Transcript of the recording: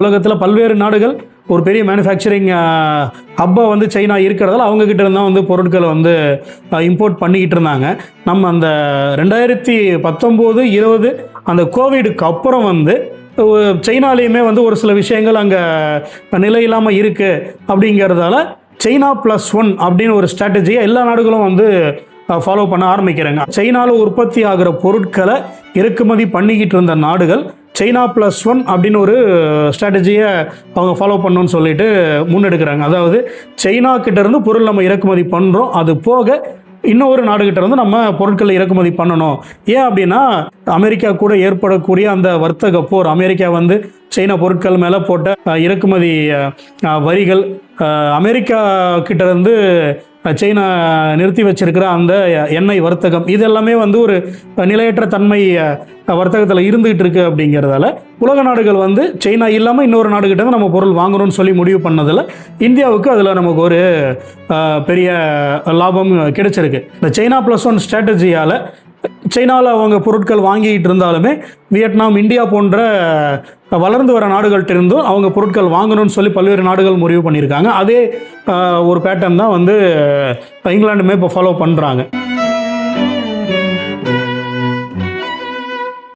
உலகத்தில் பல்வேறு நாடுகள் ஒரு பெரிய மேனுஃபேக்சரிங் ஹப்பை வந்து சைனா இருக்கிறதால அவங்கக்கிட்ட இருந்தால் வந்து பொருட்களை வந்து இம்போர்ட் பண்ணிக்கிட்டு இருந்தாங்க. நம்ம அந்த 2019-20 அந்த கோவிடுக்கு அப்புறம் வந்து சைனாலேயுமே வந்து ஒரு சில விஷயங்கள் அங்கே நிலை இல்லாமல் இருக்குது. அப்படிங்கிறதால சைனா +1 அப்படின்னு ஒரு ஸ்ட்ராட்டஜியை எல்லா நாடுகளும் வந்து ஃபாலோ பண்ண ஆரம்பிக்கிறாங்க. சைனாவில் உற்பத்தி ஆகிற பொருட்களை இறக்குமதி பண்ணிக்கிட்டு இருந்த நாடுகள் சைனா +1 அப்படின்னு ஒரு ஸ்ட்ராட்டஜியை அவங்க ஃபாலோ பண்ணணும்னு சொல்லிட்டு முன்னெடுக்கிறாங்க. அதாவது சைனா கிட்டேருந்து பொருள் நம்ம இறக்குமதி பண்ணுறோம், அது போக இன்னொரு நாடுகிட்ட இருந்து நம்ம பொருட்களை இறக்குமதி பண்ணணும். ஏன் அப்படின்னா அமெரிக்கா கூட ஏற்படக்கூடிய அந்த வர்த்தக போர், அமெரிக்கா வந்து சைனா பொருட்கள் மேலே போட்ட இறக்குமதி வரிகள், அமெரிக்கா கிட்டேருந்து சைனா நிறுத்தி வச்சிருக்கிற அந்த எண்ணெய் வர்த்தகம், இதெல்லாமே வந்து ஒரு நிலையற்ற தன்மை வர்த்தகத்தில் இருந்துகிட்டு இருக்கு. அப்படிங்கிறதால உலக நாடுகள் வந்து சைனா இல்லாமல் இன்னொரு நாடுகிட்ட நம்ம பொருள் வாங்கணும்னு சொல்லி முடிவு பண்ணதில் இந்தியாவுக்கு அதில் நமக்கு ஒரு பெரிய லாபம் கிடைச்சிருக்கு. இந்த சைனா +1 ஸ்ட்ராட்டஜியால் சைனாவில் அவங்க பொருட்கள் வாங்கிட்டு இருந்தாலுமே வியட்நாம், இந்தியா போன்ற வளர்ந்து வர நாடுகள்கிட்ட இருந்தும் அவங்க பொருட்கள் வாங்கணும்னு சொல்லி பல்வேறு நாடுகள் முடிவு பண்ணியிருக்காங்க. அதே ஒரு பேட்டர்ன் தான் வந்து இங்கிலாந்துமே இப்போ ஃபாலோ பண்ணுறாங்க.